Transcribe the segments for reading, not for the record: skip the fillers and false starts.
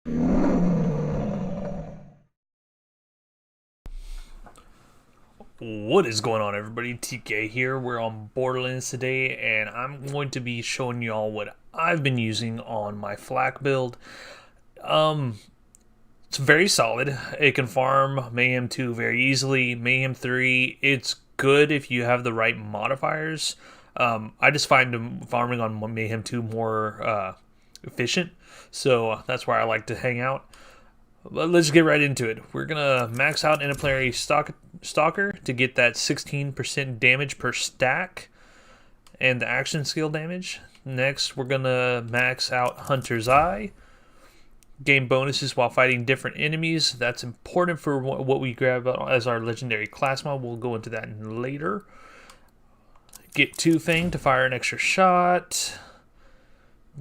What is going on, everybody? TK here. We're on Borderlands today, and I'm going to be showing y'all what I've been using on my Flak build. Um, it's very solid. It can farm Mayhem 2 very easily. Mayhem 3, it's good if you have the right modifiers. I just find farming on Mayhem 2 more efficient, so that's where I like to hang out. But let's get right into it. We're gonna max out Interplanetary Stalker to get that 16% damage per stack and the action skill damage. Next, we're gonna max out Hunter's Eye. Gain bonuses while fighting different enemies. That's important for what we grab as our legendary class mod. We'll go into that later. Get Two Fang to fire an extra shot.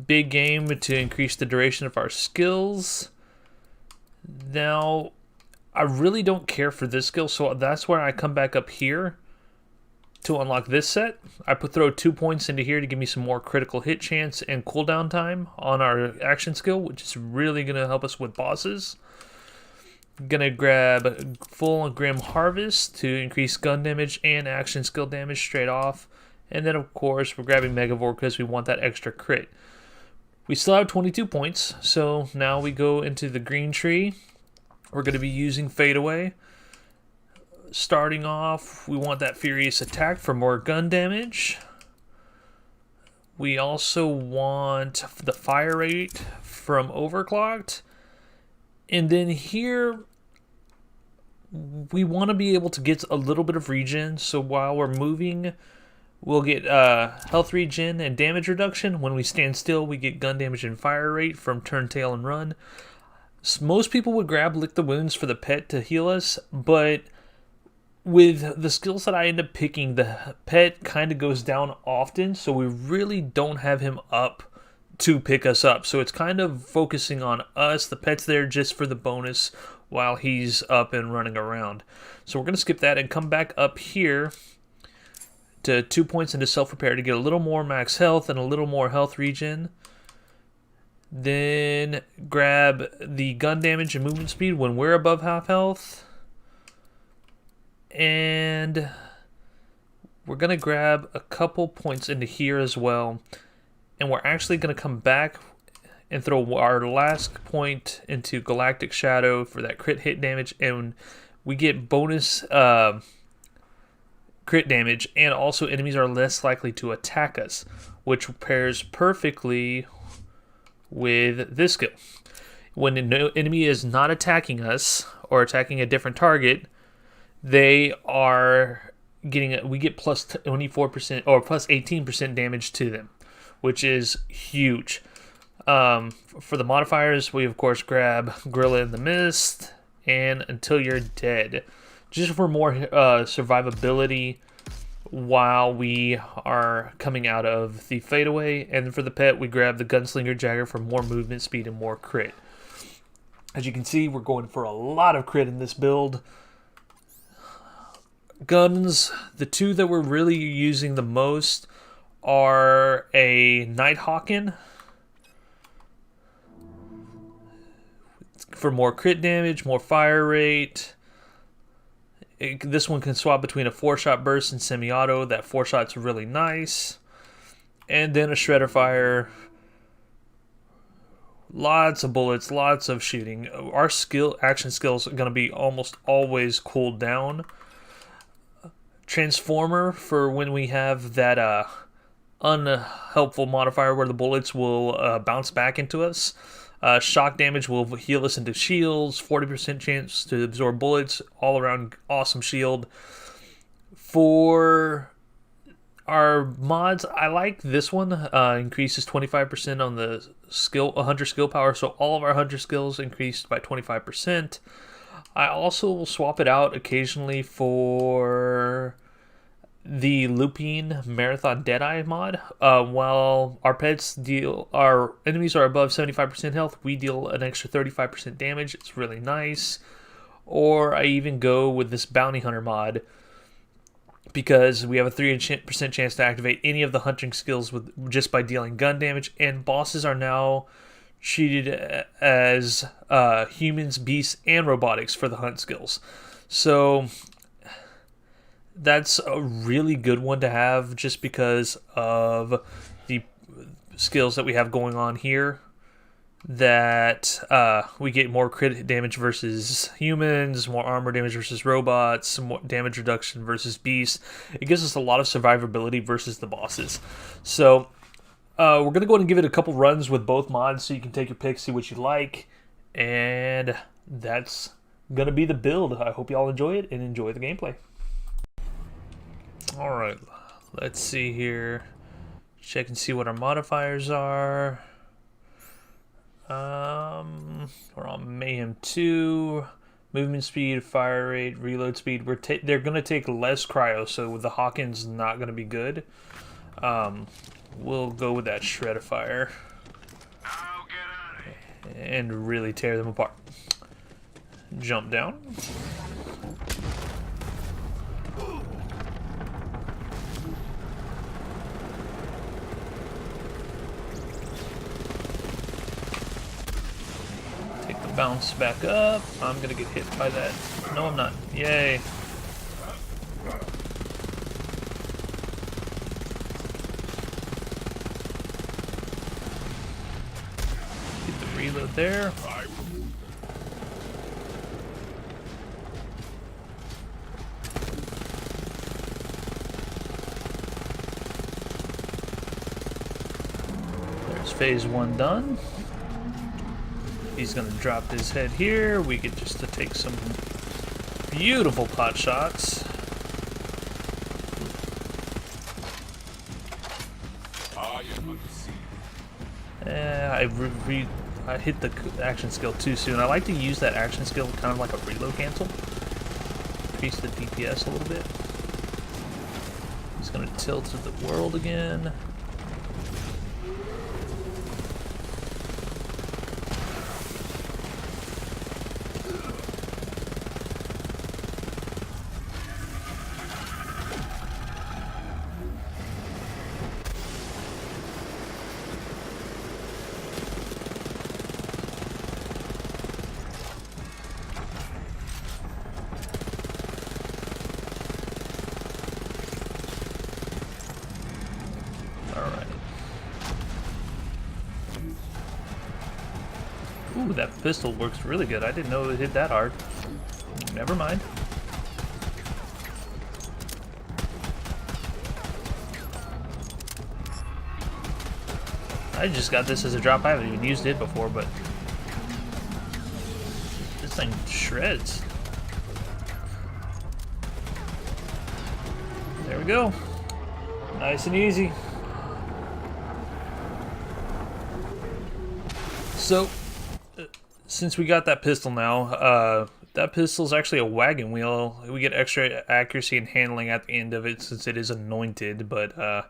Big Game to increase the duration of our skills. Now, I really don't care for this skill, so that's where I come back up here to unlock this set. I throw 2 points into here to give me some more critical hit chance and cooldown time on our action skill, which is really going to help us with bosses. Gonna grab Full Grim Harvest to increase gun damage and action skill damage straight off. And then, of course, we're grabbing Megavore because we want that extra crit. We still have 22 points, so now we go into the green tree. We're going to be using Fadeaway. Starting off, we want that Furious Attack for more gun damage. We also want the fire rate from Overclocked. And then here, we want to be able to get a little bit of regen, so while we're moving, we'll get health regen and damage reduction. When we stand still, we get gun damage and fire rate from turn, tail, and run. Most people would grab Lick the Wounds for the pet to heal us, but with the skills that I end up picking, the pet kind of goes down often, so we really don't have him up to pick us up. So it's kind of focusing on us. The pet's there just for the bonus while he's up and running around. So we're going to skip that and come back up here to 2 points into self-repair to get a little more max health and a little more health regen. Then grab the gun damage and movement speed when we're above half health. And we're going to grab a couple points into here as well. And we're actually going to come back and throw our last point into Galactic Shadow for that crit hit damage. And we get bonus crit damage, and also enemies are less likely to attack us, which pairs perfectly with this skill. When an enemy is not attacking us or attacking a different target, they are getting we get plus 24% or plus 18% damage to them, which is huge. For the modifiers, we of course grab Gorilla in the Mist and Until You're Dead, just for more survivability while we are coming out of the fadeaway. And for the pet, we grab the Gunslinger Jagger for more movement speed and more crit. As you can see, we're going for a lot of crit in this build. Guns, the two that we're really using the most are a Nighthawken for more crit damage, more fire rate. This one can swap between a 4-shot burst and semi-auto. That 4-shot's really nice. And then a Shredder Fire. Lots of bullets, lots of shooting. Our action skills are going to be almost always cooled down. Transformer for when we have that unhelpful modifier where the bullets will bounce back into us. Shock damage will heal us into shields, 40% chance to absorb bullets, all around awesome shield. For our mods, I like this one, increases 25% on the hunter skill power, so all of our hunter skills increased by 25%. I also will swap it out occasionally for the Lupine Marathon Deadeye mod. While our enemies are above 75% health, we deal an extra 35% damage. It's really nice. Or I even go with this Bounty Hunter mod because we have a 3% chance to activate any of the hunting skills just by dealing gun damage. And bosses are now treated as humans, beasts, and robotics for the hunt skills. So that's a really good one to have just because of the skills that we have going on here. That we get more crit damage versus humans, more armor damage versus robots, more damage reduction versus beasts. It gives us a lot of survivability versus the bosses. So we're going to go ahead and give it a couple runs with both mods so you can take your pick, see what you like. And that's going to be the build. I hope y'all enjoy it and enjoy the gameplay. Alright, let's see here. Check and see what our modifiers are. We're on Mayhem 2, movement speed, fire rate, reload speed. They're going to take less cryo, so the Hawkins not going to be good. We'll go with that Shred-a-Fire and really tear them apart. Jump down. Bounce back up. I'm gonna get hit by that. No, I'm not. Yay. Get the reload there. There's phase 1 done. He's gonna drop his head here. We get just to take some beautiful pot shots. I hit the action skill too soon. I like to use that action skill kind of like a reload cancel. Increase the DPS a little bit. He's gonna tilt to the world again. Ooh, that pistol works really good. I didn't know it hit that hard. Never mind. I just got this as a drop. I haven't even used it before, but this thing shreds. There we go. Nice and easy. So, since we got that pistol now, that pistol is actually a wagon wheel. We get extra accuracy and handling at the end of it since it is anointed, but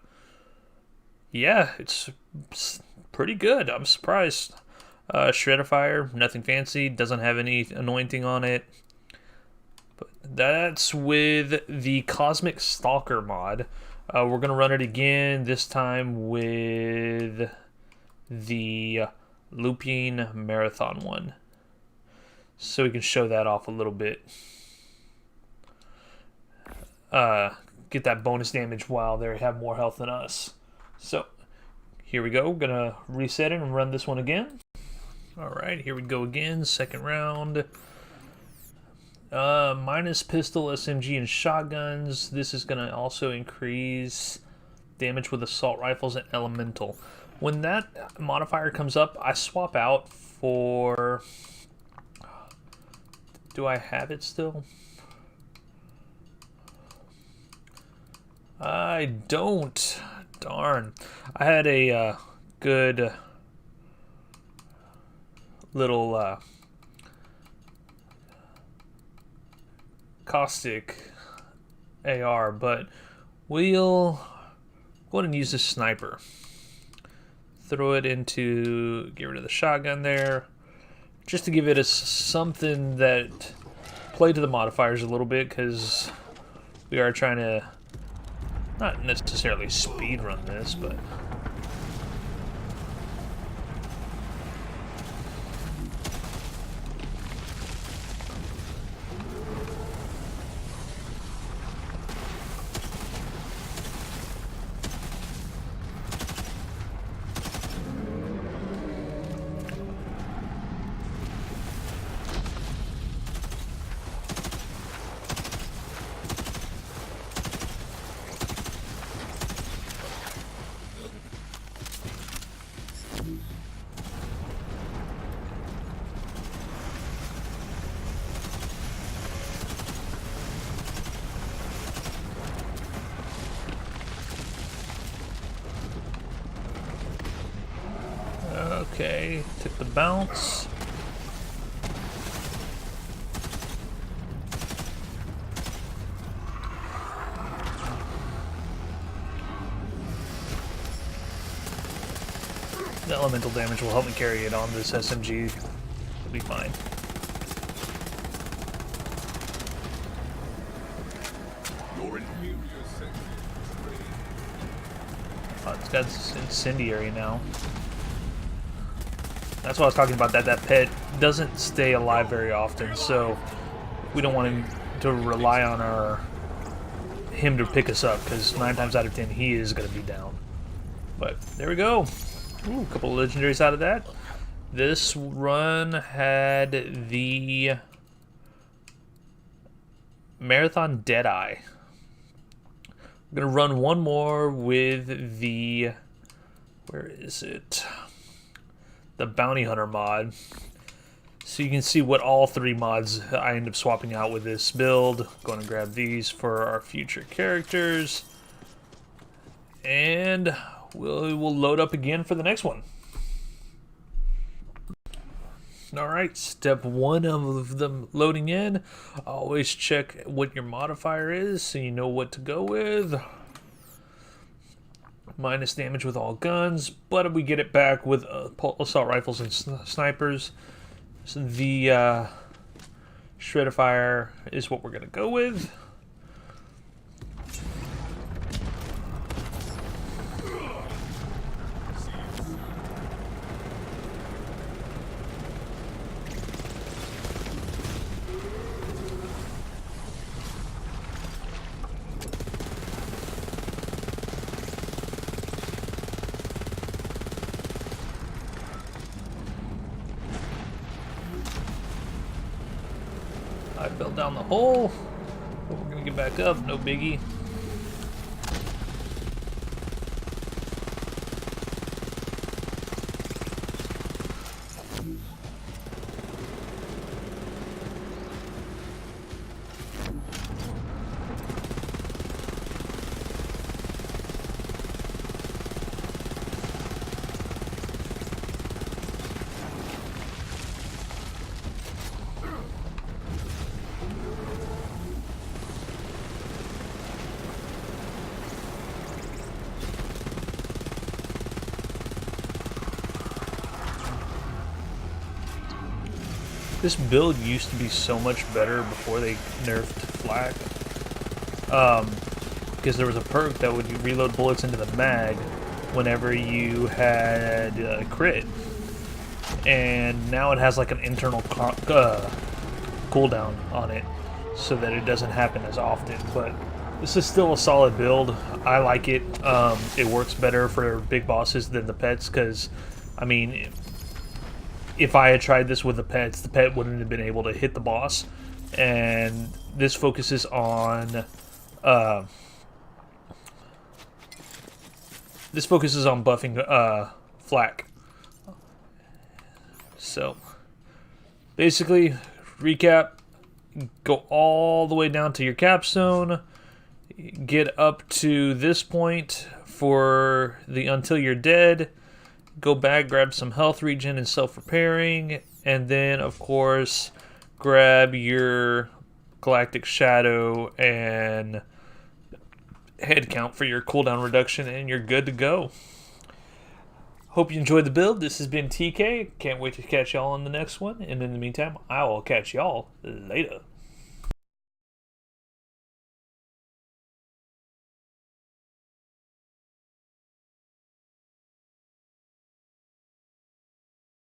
yeah, it's pretty good. I'm surprised. Shred-a-Fire, nothing fancy, doesn't have any anointing on it. But that's with the Cosmic Stalker mod. We're going to run it again, this time with the Looping Marathon one. So we can show that off a little bit. Get that bonus damage while they have more health than us. So, here we go. We're going to reset it and run this one again. Alright, here we go again. Second round. Minus pistol, SMG, and shotguns. This is going to also increase damage with assault rifles and elemental. When that modifier comes up, I swap out for... Do I have it still? I don't. Darn. I had a good little caustic AR, but we'll go ahead and use this sniper. Throw it into, get rid of the shotgun there, just to give it something that play to the modifiers a little bit, because we are trying to not necessarily speed run this, but Okay, took the bounce. The elemental damage will help me carry it on this SMG. It'll be fine. Oh, it's got incendiary now. That's what I was talking about, that pet doesn't stay alive very often, so we don't want him to rely on him to pick us up, because 9 times out of 10 he is going to be down. But there we go. Ooh, a couple of legendaries out of that. This run had the Marathon Deadeye. I'm going to run one more with the... where is it? The Bounty Hunter mod. So you can see what all 3 mods I end up swapping out with this build. Going to grab these for our future characters. And we'll load up again for the next one. Alright, step 1 of them loading in. Always check what your modifier is so you know what to go with. Minus damage with all guns, but we get it back with assault rifles and snipers. So the shredder fire is what we're going to go with. I fell down the hole, but we're gonna get back up, no biggie. This build used to be so much better before they nerfed Flak. Because there was a perk that would reload bullets into the mag whenever you had crit. And now it has like an internal cooldown on it so that it doesn't happen as often. But this is still a solid build. I like it. It works better for big bosses than the pets because, I mean... if I had tried this with the pets, the pet wouldn't have been able to hit the boss. And this focuses on buffing Flak. So basically, recap, go all the way down to your capstone, get up to this point for the until you're dead. Go back, grab some health regen and self-repairing, and then, of course, grab your Galactic Shadow and head count for your cooldown reduction, and you're good to go. Hope you enjoyed the build. This has been TK. Can't wait to catch y'all on the next one, and in the meantime, I will catch y'all later.